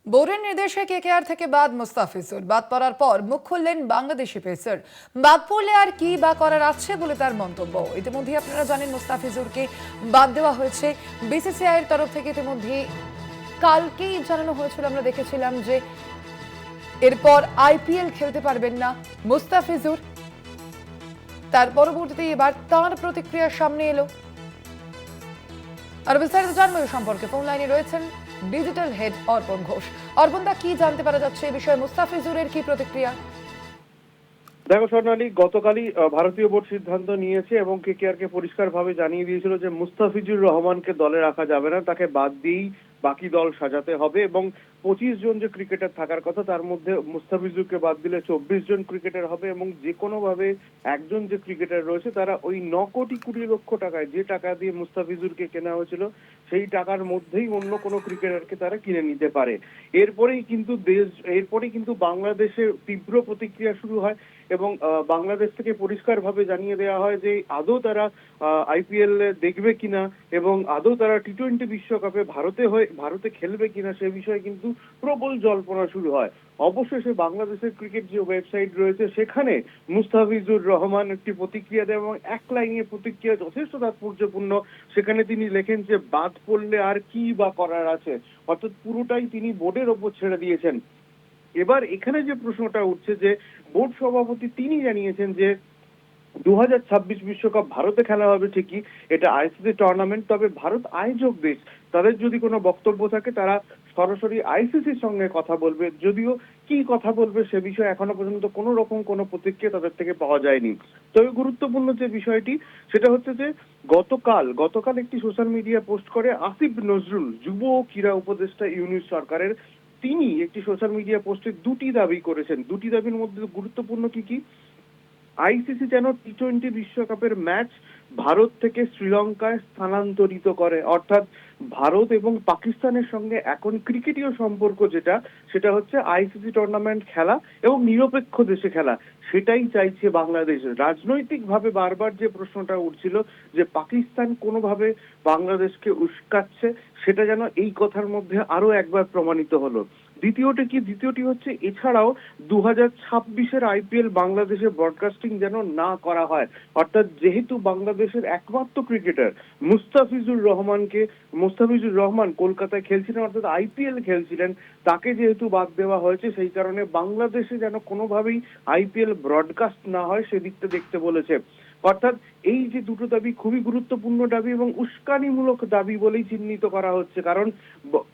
বোর্ডের নির্দেশে কেকেআর থেকে বাদ মুস্তাফিজুর। বাদ পড়ার পর মুখ খুললেন বাংলাদেশি পেসার। বাদ পড়লে আর কি বা করার আছে বলে তার মন্তব্য। ইতিমধ্যে আপনারা জানেন মুস্তাফিজুরকে বাদ দেওয়া হয়েছে বিসিসিআই এর তরফ থেকে। ইতিমধ্যে কালকেই জানানো হয়েছিল, আমরা দেখেছিলাম যে এরপর আইপিএল খেলতে পারবেন না মুস্তাফিজুর। তার পরবর্তীতে এবার তার প্রতিক্রিয়া সামনে এলো। আর বিস্তারিত জানবো এই সম্পর্কে ফোন লাইনে রয়েছেন ডিজিটাল হেড অর্পণ ঘোষ। অর্পণ দা, কি জানতে পারা যাচ্ছে এই বিষয়ে? মুস্তাফিজুরের কি প্রতিক্রিয়া? দেখো স্বর্ণালী, গতকালই ভারতীয় বোর্ড সিদ্ধান্ত নিয়েছে এবং কেকেআর কে পরিষ্কারভাবে জানিয়ে দিয়েছিল যে মুস্তাফিজুর রহমানকে দলে রাখা যাবে না, তাকে বাদ দিয়েই বাকি দল সাজাতে হবে। এবং 25 জন যে ক্রিকেটার থাকার কথা তার মধ্যে মুস্তাফিজুরকে বাদ দিলে 24 জন ক্রিকেটার হবে এবং যে কোনো ভাবে একজন যে ক্রিকেটার রয়েছে তারা ওই 9,20,00,000 টাকায়, যে টাকা দিয়ে মুস্তাফিজুরকে কেনা হয়েছিল সেই টাকার মধ্যেই অন্য কোনো ক্রিকেটারকে তারা কিনে নিতে পারে। এরপরেই কিন্তু বাংলাদেশে তীব্র প্রতিক্রিয়া শুরু হয় এবং বাংলাদেশ থেকে পরিষ্কারভাবে জানিয়ে দেওয়া হয় যে আদৌ তারা আইপিএল দেখবে কিনা এবং আদৌ তারা টি-20 বিশ্বকাপে ভারতে খেলবে কিনা সে বিষয়ে কিন্তু প্রবল জল্পনা শুরু হয়। অবশেষে বাংলাদেশের ক্রিকেট যে ওয়েবসাইট রয়েছে সেখানে মুস্তাফিজুর রহমান একটি প্রতিক্রিয়া দেন এবং এক লাইনে প্রতিক্রিয়া যথেষ্ট তাৎপর্যপূর্ণ। সেখানে তিনি লেখেন যে বাদ পড়লে আর কি বা করার আছে, অর্থাৎ পুরোটাই তিনি বোর্ডের ওপর ছেড়ে দিয়েছেন। এবার এখানে যে প্রশ্নটা উঠছে যে বোর্ড সভাপতি তিনি জানিয়েছেন যে 2026 বিশ্বকাপ ভারতে খেলা হবে ঠিকই, এটা আইসিসি টুর্নামেন্ট, তবে ভারত আয়োজক দেশ, তাদের যদি কোনো বক্তব্য থাকে তারা সরাসরি আইসিসির সঙ্গে কথা বলবে। যদিও কি কথা বলবে সে বিষয়ে এখনো পর্যন্ত কোনো রকম কোনো প্রতিক্রিয়া তাদের থেকে পাওয়া যায়নি। তবে গুরুত্বপূর্ণ যে বিষয়টি সেটা হচ্ছে যে গতকাল একটি সোশ্যাল মিডিয়া পোস্ট করে আসিফ নজরুল, যুব ও ক্রীড়া উপদেষ্টা ইউনূস সরকারের। তিনি একটি সোশ্যাল মিডিয়া পোস্টে দুটি দাবি করেছেন। দুটি দাবির মধ্যে গুরুত্বপূর্ণ কি, আইসিসি যেন টি-20 বিশ্বকাপের ম্যাচ ভারত থেকে শ্রীলঙ্কায় স্থানান্তরিত করে। অর্থাৎ ভারত এবং পাকিস্তানের সঙ্গে এখন ক্রিকেটীয় সম্পর্ক সেটা হচ্ছে আইসিসি টুর্নামেন্ট খেলা এবং নিরপেক্ষ দেশে খেলা, সেটাই চাইছে বাংলাদেশ। রাজনৈতিকভাবে বারবার যে প্রশ্নটা উঠছিল যে পাকিস্তান কোনোভাবে বাংলাদেশকে উস্কাচ্ছে, সেটা যেন এই কথার মধ্যে আরো একবার প্রমাণিত হলো। দ্বিতীয়টি হচ্ছে এছাড়াও 2026-এর আইপিএল বাংলাদেশে ব্রডকাস্টিং যেন না করা হয়। অর্থাৎ যেহেতু বাংলাদেশের একমাত্র ক্রিকেটার মুস্তাফিজুর রহমান কলকাতায় খেলছিলেন, অর্থাৎ আইপিএল খেলছিলেন, তাকে যেহেতু বাদ দেওয়া হয়েছে সেই কারণে বাংলাদেশে যেন কোনোভাবেই আইপিএল ব্রডকাস্ট না হয় সেদিকটা দেখতে বলেছে। অর্থাৎ এই যে দুটো দাবি খুবই গুরুত্বপূর্ণ দাবি এবং উস্কানিমূলক দাবি বলেই চিহ্নিত করা হচ্ছে। কারণ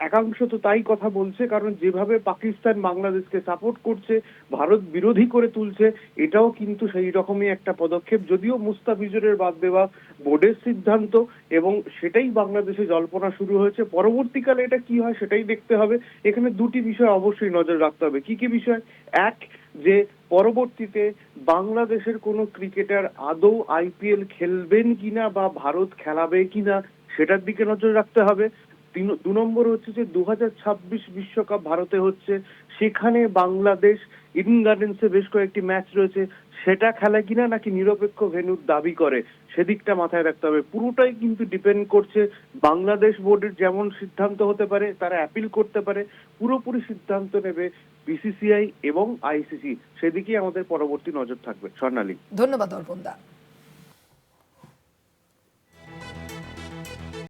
একাংশ তো তাই কথা বলছে, কারণ যেভাবে পাকিস্তান বাংলাদেশকে সাপোর্ট করছে, ভারত বিরোধী করে তুলছে, এটাও কিন্তু সেই রকমই একটা পদক্ষেপ। যদিও মুস্তাফিজুরের বাদ দেওয়া বোর্ডের সিদ্ধান্ত এবং সেটাই বাংলাদেশে জল্পনা শুরু হয়েছে। পরবর্তীকালে এটা কি হয় সেটাই দেখতে হবে। এখানে দুটি বিষয় অবশ্যই নজর রাখতে হবে। কি কি বিষয়? এক, যে পরবর্তীতে বাংলাদেশের কোনো ক্রিকেটার আদৌ আইপিএল খেলবেন কিনা বা ভারত খেলাবে কিনা সেটার দিকে নজর রাখতে হবে। 2 নম্বর হচ্ছে যে 2026 বিশ্বকাপ ভারতে হচ্ছে, সেখানে বাংলাদেশ ইডেন গার্ডেন্সে বেশ কয়েকটি ম্যাচ রয়েছে, সেটা খেলে কিনা নাকি নিরপেক্ষ ভেন্যুর দাবি করে সেদিকটা মাথায় রাখতে হবে। পুরোটাই কিন্তু ডিপেন্ড করছে বাংলাদেশ বোর্ডের যেমন সিদ্ধান্ত হতে পারে, তারা অ্যাপিল করতে পারে, পুরোপুরি সিদ্ধান্ত নেবে বিসিসিআই এবং আইসিসি, সেদিকেই আমাদের পরবর্তী নজর থাকবে। স্বর্ণালী, ধন্যবাদ অর্পণ দা।